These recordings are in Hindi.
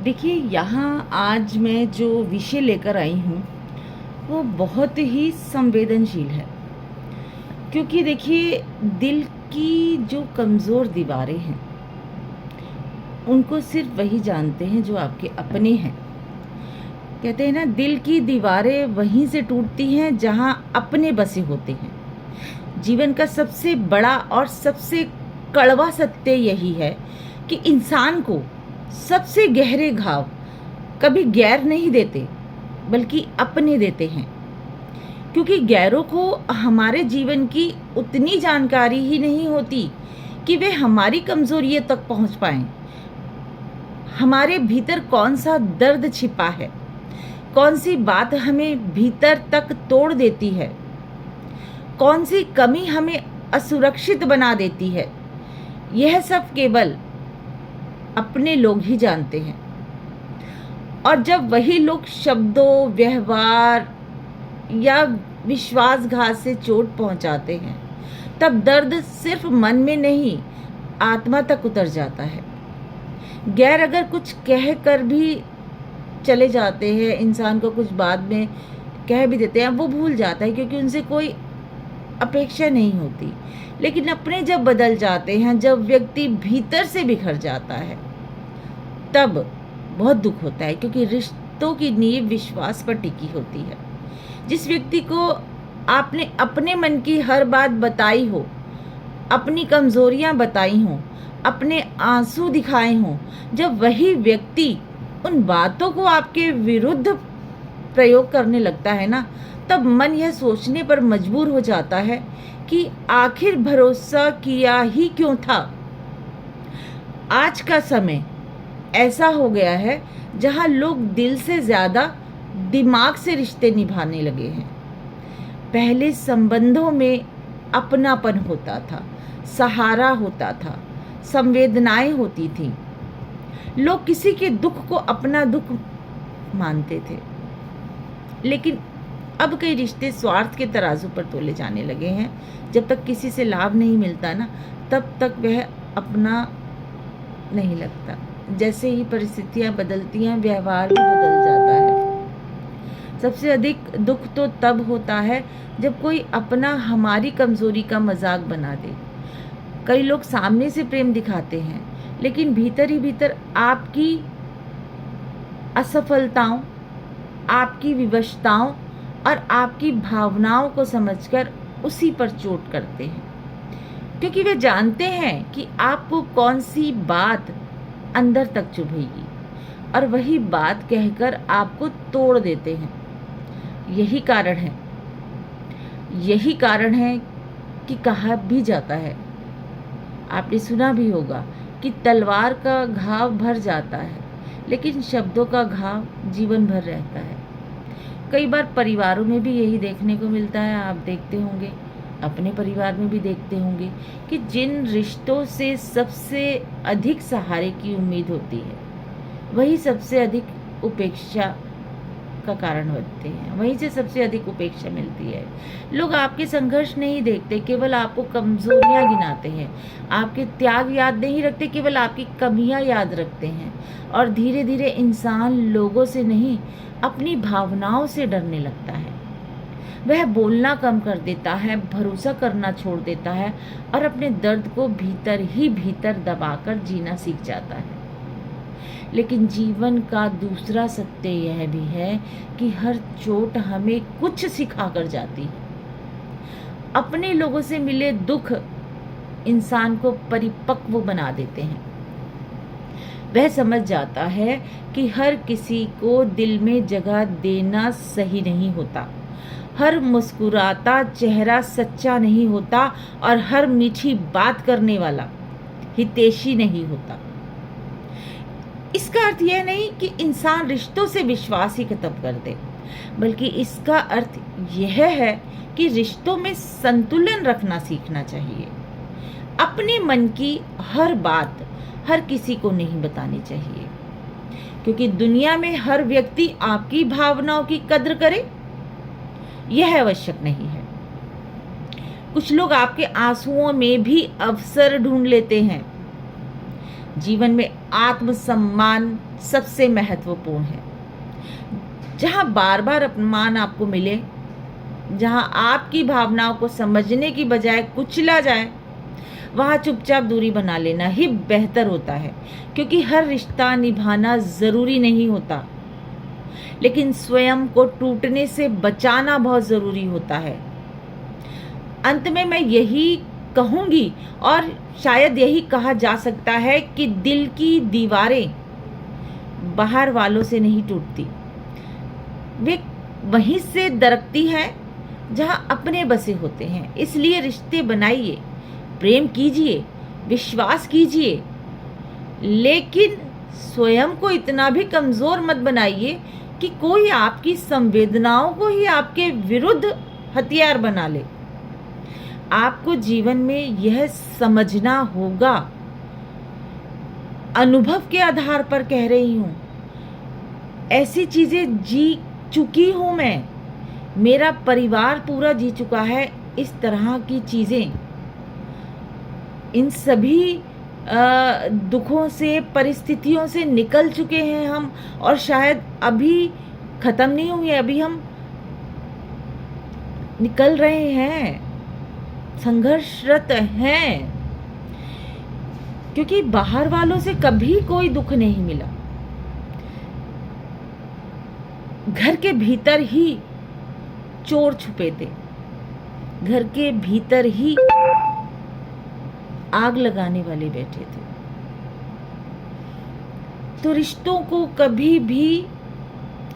देखिए, यहाँ आज मैं जो विषय लेकर आई हूँ वो बहुत ही संवेदनशील है। क्योंकि देखिए, दिल की जो कमज़ोर दीवारें हैं उनको सिर्फ वही जानते हैं जो आपके अपने हैं। कहते हैं ना, दिल की दीवारें वहीं से टूटती हैं जहाँ अपने बसे होते हैं। जीवन का सबसे बड़ा और सबसे कड़वा सत्य यही है कि इंसान को सबसे गहरे घाव कभी गैर नहीं देते बल्कि अपने देते हैं। क्योंकि गैरों को हमारे जीवन की उतनी जानकारी ही नहीं होती कि वे हमारी कमज़ोरियों तक पहुंच पाएं। हमारे भीतर कौन सा दर्द छिपा है, कौन सी बात हमें भीतर तक तोड़ देती है, कौन सी कमी हमें असुरक्षित बना देती है, यह सब केवल अपने लोग ही जानते हैं। और जब वही लोग शब्दों, व्यवहार या विश्वासघात से चोट पहुंचाते हैं, तब दर्द सिर्फ मन में नहीं, आत्मा तक उतर जाता है। गैर अगर कुछ कह कर भी चले जाते हैं, इंसान को कुछ बाद में कह भी देते हैं, वो भूल जाता है क्योंकि उनसे कोई अपेक्षा नहीं होती। लेकिन अपने जब बदल जाते हैं, जब व्यक्ति भीतर से बिखर जाता है, तब बहुत दुख होता है। क्योंकि रिश्तों की नींव विश्वास पर टिकी होती है। जिस व्यक्ति को आपने अपने मन की हर बात बताई हो, अपनी कमजोरियां बताई हों, अपने आंसू दिखाए हों, जब वही व्यक्ति उन बातों को आपके विरुद्ध प्रयोग करने लगता है ना, तब मन यह सोचने पर मजबूर हो जाता है कि आखिर भरोसा किया ही क्यों था। आज का समय ऐसा हो गया है जहां लोग दिल से ज़्यादा दिमाग से रिश्ते निभाने लगे हैं। पहले संबंधों में अपनापन होता था, सहारा होता था, संवेदनाएं होती थी। लोग किसी के दुख को अपना दुख मानते थे। लेकिन अब कई रिश्ते स्वार्थ के तराजू पर तोले जाने लगे हैं। जब तक किसी से लाभ नहीं मिलता ना, तब तक वह अपना नहीं लगता। जैसे ही परिस्थितियां बदलती हैं, व्यवहार भी बदल जाता है। सबसे अधिक दुख तो तब होता है जब कोई अपना हमारी कमजोरी का मजाक बना दे। कई लोग सामने से प्रेम दिखाते हैं, लेकिन भीतर ही भीतर आपकी असफलताओं, आपकी विवशताओं और आपकी भावनाओं को समझकर उसी पर चोट करते हैं। क्योंकि वे जानते हैं कि आपको कौन सी बात अंदर तक चुभेगी और वही बात कहकर आपको तोड़ देते हैं। यही कारण है कि कहा भी जाता है, आपने सुना भी होगा कि तलवार का घाव भर जाता है, लेकिन शब्दों का घाव जीवन भर रहता है। कई बार परिवारों में भी यही देखने को मिलता है। आप देखते होंगे, अपने परिवार में भी देखते होंगे कि जिन रिश्तों से सबसे अधिक सहारे की उम्मीद होती है, वही सबसे अधिक उपेक्षा का कारण बनते हैं। वहीं से सबसे अधिक उपेक्षा मिलती है। लोग आपके संघर्ष नहीं देखते, केवल आपको कमजोरियां गिनाते हैं। आपके त्याग याद नहीं रखते, केवल आपकी कमियां याद रखते हैं। और धीरे धीरे इंसान लोगों से नहीं, अपनी भावनाओं से डरने लगता है। वह बोलना कम कर देता है, भरोसा करना छोड़ देता है और अपने दर्द को भीतर ही भीतर दबाकर जीना सीख जाता है। लेकिन जीवन का दूसरा सत्य यह भी है कि हर चोट हमें कुछ सिखा कर जाती है। अपने लोगों से मिले दुख इंसान को परिपक्व बना देते हैं। वह समझ जाता है कि हर किसी को दिल में जगह देना सही नहीं होता, हर मुस्कुराता चेहरा सच्चा नहीं होता और हर मीठी बात करने वाला हितैषी नहीं होता। इसका अर्थ यह नहीं कि इंसान रिश्तों से विश्वास ही खत्म कर दे, बल्कि इसका अर्थ यह है कि रिश्तों में संतुलन रखना सीखना चाहिए। अपने मन की हर बात हर किसी को नहीं बतानी चाहिए, क्योंकि दुनिया में हर व्यक्ति आपकी भावनाओं की कद्र करे, यह आवश्यक नहीं है। कुछ लोग आपके आंसुओं में भी अवसर ढूंढ लेते हैं। जीवन में आत्मसम्मान सबसे महत्वपूर्ण है। जहाँ बार बार अपमान आपको मिले, जहाँ आपकी भावनाओं को समझने की बजाय कुचला जाए, वहाँ चुपचाप दूरी बना लेना ही बेहतर होता है। क्योंकि हर रिश्ता निभाना ज़रूरी नहीं होता, लेकिन स्वयं को टूटने से बचाना बहुत ज़रूरी होता है। अंत में मैं यही कहूँगी, और शायद यही कहा जा सकता है, कि दिल की दीवारें बाहर वालों से नहीं टूटती, वे वहीं से दरकती हैं जहाँ अपने बसे होते हैं। इसलिए रिश्ते बनाइए, प्रेम कीजिए, विश्वास कीजिए, लेकिन स्वयं को इतना भी कमज़ोर मत बनाइए कि कोई आपकी संवेदनाओं को ही आपके विरुद्ध हथियार बना ले। आपको जीवन में यह समझना होगा, अनुभव के आधार पर कह रही हूँ, ऐसी चीज़ें जी चुकी हूँ मैं, मेरा परिवार पूरा जी चुका है इस तरह की चीज़ें। इन सभी दुखों से, परिस्थितियों से निकल चुके हैं हम, और शायद अभी ख़त्म नहीं हुई है, अभी हम निकल रहे हैं, संघर्षरत हैं। क्योंकि बाहर वालों से कभी कोई दुख नहीं मिला, घर के भीतर ही चोर छुपे थे, घर के भीतर ही आग लगाने वाले बैठे थे। तो रिश्तों को कभी भी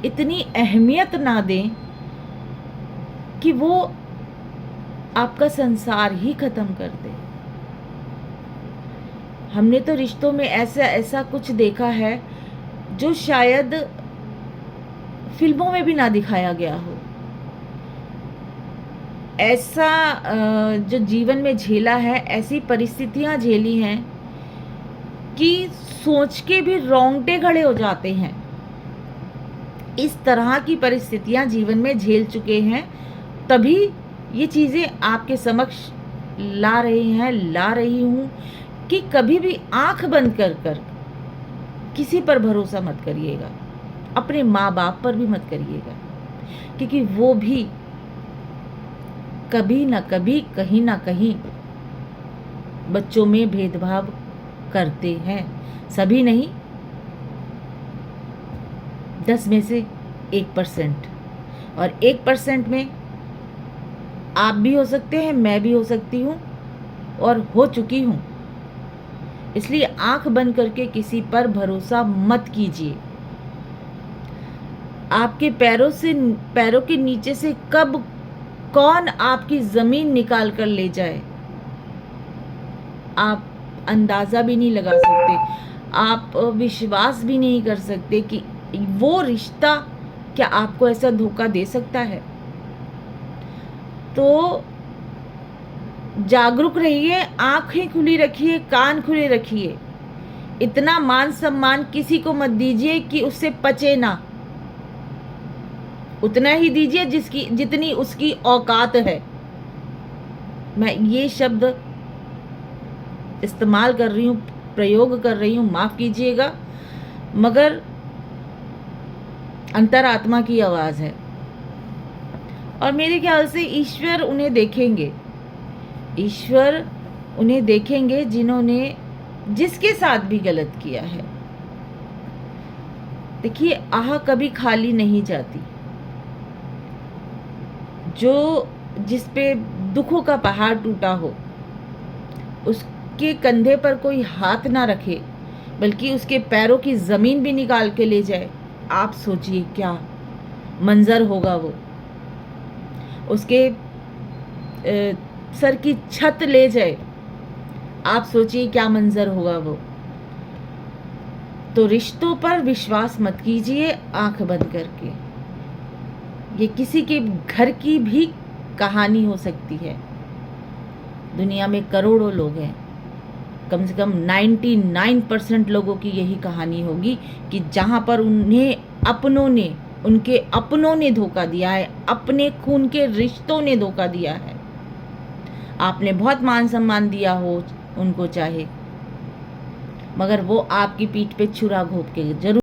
इतनी अहमियत ना दें कि वो आपका संसार ही खत्म कर दे। हमने तो रिश्तों में ऐसा कुछ देखा है जो शायद फिल्मों में भी ना दिखाया गया हो। ऐसा जो जीवन में झेला है, ऐसी परिस्थितियां झेली हैं कि सोच के भी रोंगटे खड़े हो जाते हैं। इस तरह की परिस्थितियां जीवन में झेल चुके हैं, तभी ये चीज़ें आपके समक्ष ला रही हूँ कि कभी भी आंख बंद कर किसी पर भरोसा मत करिएगा, अपने माँ बाप पर भी मत करिएगा, क्योंकि वो भी कभी ना कभी, कहीं ना कहीं बच्चों में भेदभाव करते हैं। सभी नहीं, 10 में से 1%, और 1% में आप भी हो सकते हैं, मैं भी हो सकती हूँ और हो चुकी हूँ। इसलिए आंख बंद करके किसी पर भरोसा मत कीजिए। आपके पैरों के नीचे से कब कौन आपकी ज़मीन निकाल कर ले जाए, आप अंदाज़ा भी नहीं लगा सकते, आप विश्वास भी नहीं कर सकते कि वो रिश्ता क्या आपको ऐसा धोखा दे सकता है। तो जागरूक रहिए, आंखें खुली रखिए, कान खुले रखिए। इतना मान सम्मान किसी को मत दीजिए कि उससे पचे ना, उतना ही दीजिए जितनी उसकी औकात है। मैं ये शब्द इस्तेमाल कर रही हूँ, प्रयोग कर रही हूँ, माफ़ कीजिएगा, मगर अंतरात्मा की आवाज़ है। और मेरे ख्याल से ईश्वर उन्हें देखेंगे, ईश्वर उन्हें देखेंगे जिन्होंने, जिसके साथ भी गलत किया है। देखिए, आह कभी खाली नहीं जाती। जिस पे दुखों का पहाड़ टूटा हो, उसके कंधे पर कोई हाथ ना रखे, बल्कि उसके पैरों की ज़मीन भी निकाल के ले जाए। आप सोचिए क्या मंजर होगा वो। उसके सर की छत ले जाए, आप सोचिए क्या मंजर होगा वो। तो रिश्तों पर विश्वास मत कीजिए आंख बंद करके। ये किसी के घर की भी कहानी हो सकती है। दुनिया में करोड़ों लोग हैं, कम से कम 99% लोगों की यही कहानी होगी कि जहाँ पर उनके अपनों ने धोखा दिया है, अपने खून के रिश्तों ने धोखा दिया है। आपने बहुत मान सम्मान दिया हो उनको, चाहे मगर वो आपकी पीठ पे छुरा घोंप के ज़रूर